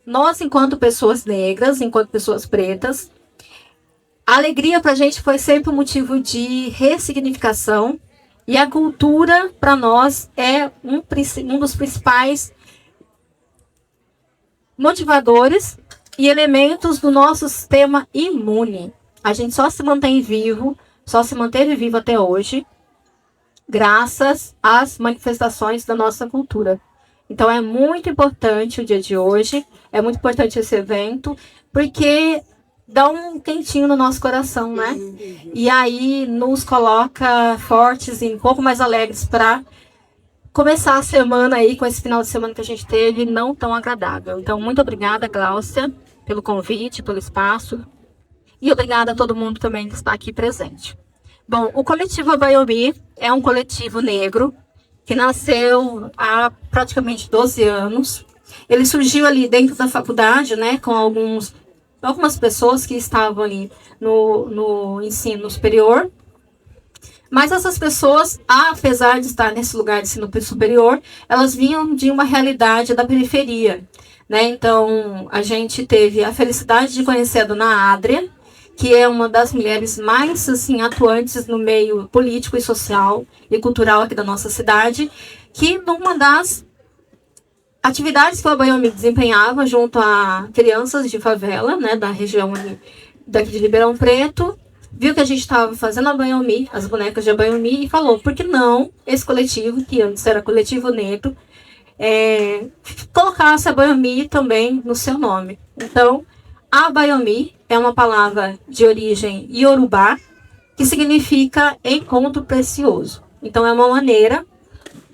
Nós, enquanto pessoas negras, enquanto pessoas pretas, a alegria para a gente foi sempre um motivo de ressignificação. E a cultura, para nós, é um dos principais motivadores e elementos do nosso sistema imune. A gente só se mantém vivo, só se manteve vivo até hoje, graças às manifestações da nossa cultura. Então é muito importante o dia de hoje, é muito importante esse evento, porque dá um quentinho no nosso coração, né? E aí nos coloca fortes e um pouco mais alegres para começar a semana aí com esse final de semana que a gente teve não tão agradável. Então, muito obrigada, Gláucia, pelo convite, pelo espaço. E obrigada a todo mundo também que está aqui presente. Bom, o coletivo Abaiomi é um coletivo negro que nasceu há praticamente 12 anos. Ele surgiu ali dentro da faculdade, né, com algumas pessoas que estavam ali no ensino superior. Mas essas pessoas, apesar de estar nesse lugar de ensino superior, elas vinham de uma realidade da periferia, né? Então, a gente teve a felicidade de conhecer a dona Adria, que é uma das mulheres mais assim, atuantes no meio político e social e cultural aqui da nossa cidade, que numa das atividades que o Abaiomi desempenhava junto a crianças de favela, né, da região daqui de Ribeirão Preto, viu que a gente estava fazendo Abaiomi, as bonecas de Abaiomi, e falou, por que não esse coletivo, que antes era Coletivo Negro, colocasse Abaiomi também no seu nome. Então, Abaiomi é uma palavra de origem iorubá, que significa encontro precioso. Então, é uma maneira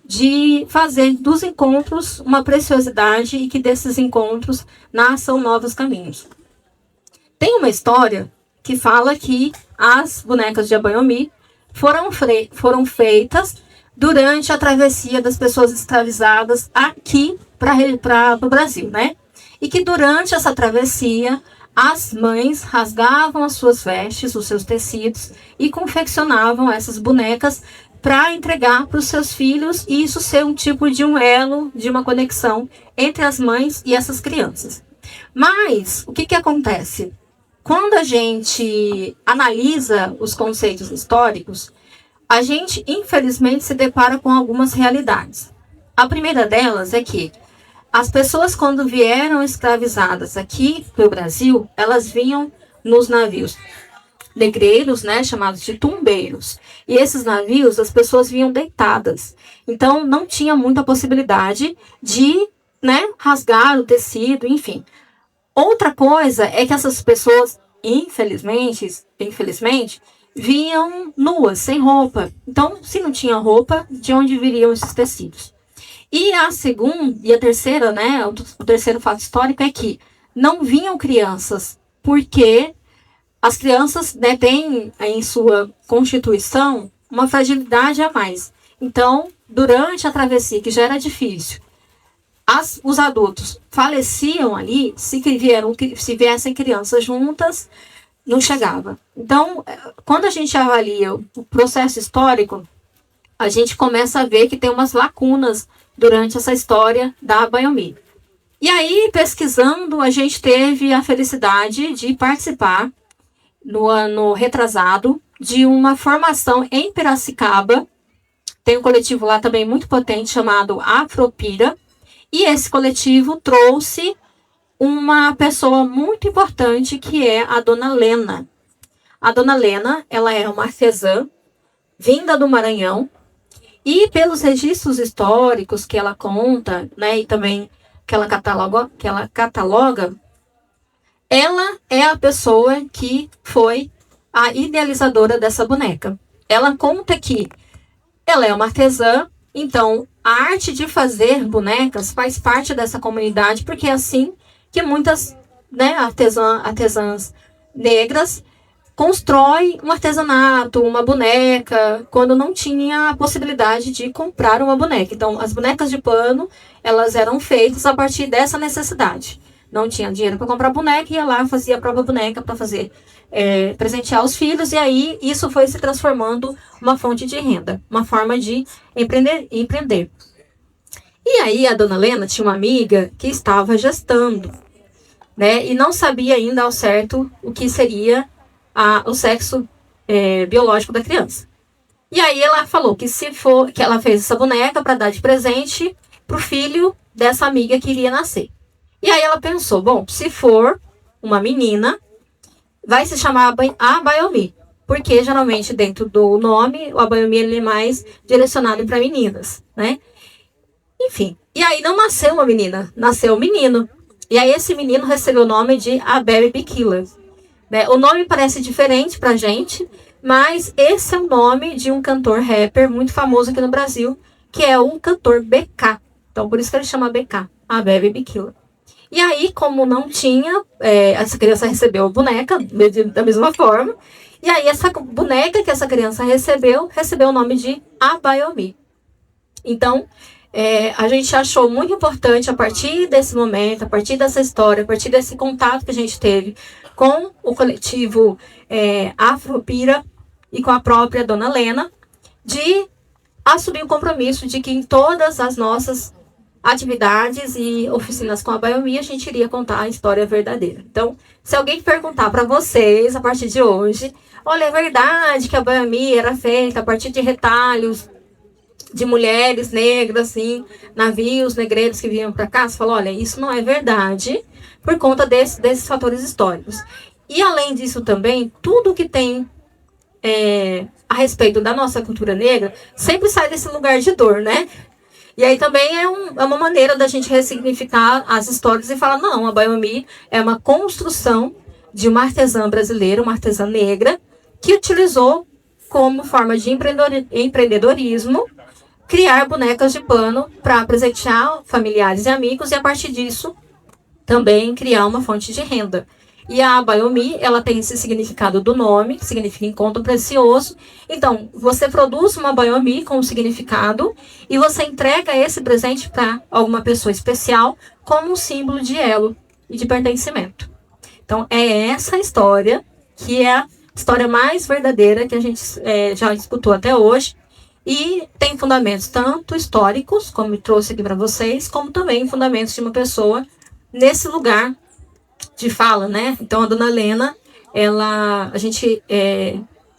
de fazer dos encontros uma preciosidade e que desses encontros nasçam novos caminhos. Tem uma história que fala que as bonecas de Abaiomi foram feitas durante a travessia das pessoas escravizadas aqui para o Brasil, né? E que durante essa travessia as mães rasgavam as suas vestes, os seus tecidos e confeccionavam essas bonecas para entregar para os seus filhos e isso ser um tipo de um elo, de uma conexão entre as mães e essas crianças. Mas o que acontece? Quando a gente analisa os conceitos históricos, a gente, infelizmente, se depara com algumas realidades. A primeira delas é que as pessoas, quando vieram escravizadas aqui para o Brasil, elas vinham nos navios negreiros, né, chamados de tumbeiros. E esses navios, as pessoas vinham deitadas. Então, não tinha muita possibilidade de, né, rasgar o tecido, enfim. Outra coisa é que essas pessoas, infelizmente, vinham nuas, sem roupa. Então, se não tinha roupa, de onde viriam esses tecidos? E a segunda e a terceira, né, o terceiro fato histórico é que não vinham crianças, porque as crianças, né, têm em sua constituição uma fragilidade a mais. Então, durante a travessia, que já era difícil, os adultos faleciam ali, se viessem crianças juntas, não chegava. Então, quando a gente avalia o processo histórico, a gente começa a ver que tem umas lacunas durante essa história da Abaiomi. E aí, pesquisando, a gente teve a felicidade de participar, no ano retrasado, de uma formação em Piracicaba. Tem um coletivo lá também muito potente chamado Afropira. E esse coletivo trouxe uma pessoa muito importante que é a Dona Lena. A Dona Lena, ela é uma artesã vinda do Maranhão e pelos registros históricos que ela conta, né, e também que ela cataloga, ela é a pessoa que foi a idealizadora dessa boneca. Ela conta que ela é uma artesã, então a arte de fazer bonecas faz parte dessa comunidade, porque é assim que muitas, né, artesãs negras constroem um artesanato, uma boneca, quando não tinha a possibilidade de comprar uma boneca. Então, as bonecas de pano, elas eram feitas a partir dessa necessidade. Não tinha dinheiro para comprar boneca, ia lá, fazia a própria boneca para fazer, presentear os filhos, e aí isso foi se transformando uma fonte de renda, uma forma de empreender. E aí a dona Lena tinha uma amiga que estava gestando, né? E não sabia ainda ao certo o que seria o sexo biológico da criança. E aí ela falou que que ela fez essa boneca para dar de presente pro filho dessa amiga que iria nascer. E aí ela pensou, bom, se for uma menina, vai se chamar Abayomi, porque geralmente dentro do nome, o Abayomi ele é mais direcionado para meninas, né? Enfim, e aí não nasceu uma menina, nasceu um menino. E aí esse menino recebeu o nome de Baby Killer. Né? O nome parece diferente pra gente, mas esse é o nome de um cantor rapper muito famoso aqui no Brasil, que é o cantor BK. Então por isso que ele chama BK, Baby Killer. E aí, como não tinha, essa criança recebeu a boneca da mesma forma. E aí essa boneca que essa criança recebeu o nome de Abayomi. Então, a gente achou muito importante, a partir desse momento, a partir dessa história, a partir desse contato que a gente teve com o coletivo Afropira e com a própria Dona Lena, de assumir o compromisso de que em todas as nossas atividades e oficinas com a Abayomi, a gente iria contar a história verdadeira. Então, se alguém perguntar para vocês, a partir de hoje, olha, é verdade que a Abayomi era feita a partir de retalhos de mulheres negras, assim, navios negreiros que vinham para cá, você fala, olha, isso não é verdade por conta desses fatores históricos. E além disso também, tudo que tem a respeito da nossa cultura negra sempre sai desse lugar de dor, né? E aí também é uma maneira da gente ressignificar as histórias e falar, não, a Abayomi é uma construção de uma artesã brasileira, uma artesã negra, que utilizou como forma de empreendedorismo criar bonecas de pano para presentear familiares e amigos e, a partir disso, também criar uma fonte de renda. E a Abayomi, ela tem esse significado do nome, que significa encontro precioso. Então, você produz uma Abayomi com um significado e você entrega esse presente para alguma pessoa especial como um símbolo de elo e de pertencimento. Então, é essa história que é a história mais verdadeira que a gente já escutou até hoje. E tem fundamentos tanto históricos, como eu trouxe aqui para vocês, como também fundamentos de uma pessoa nesse lugar de fala, né? Então, a Dona Lena, a gente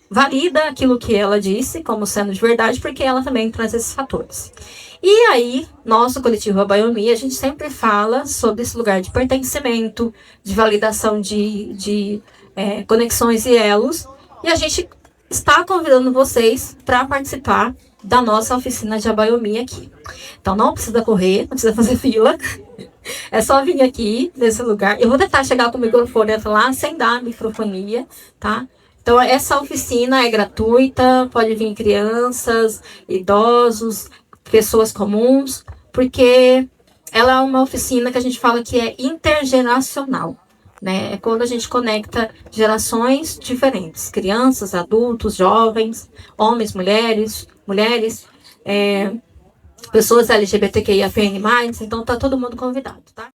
valida aquilo que ela disse como sendo de verdade, porque ela também traz esses fatores. E aí, nosso coletivo Abayomi, a gente sempre fala sobre esse lugar de pertencimento, de validação de conexões e elos, e a gente está convidando vocês para participar da nossa oficina de Abayomi aqui. Então não precisa correr, não precisa fazer fila. É só vir aqui nesse lugar. Eu vou tentar chegar com o microfone lá sem dar microfonia, tá? Então essa oficina é gratuita, pode vir crianças, idosos, pessoas comuns, porque ela é uma oficina que a gente fala que é intergeracional. Né? É quando a gente conecta gerações diferentes, crianças, adultos, jovens, homens, mulheres, pessoas LGBTQIAPN+, então tá todo mundo convidado, tá?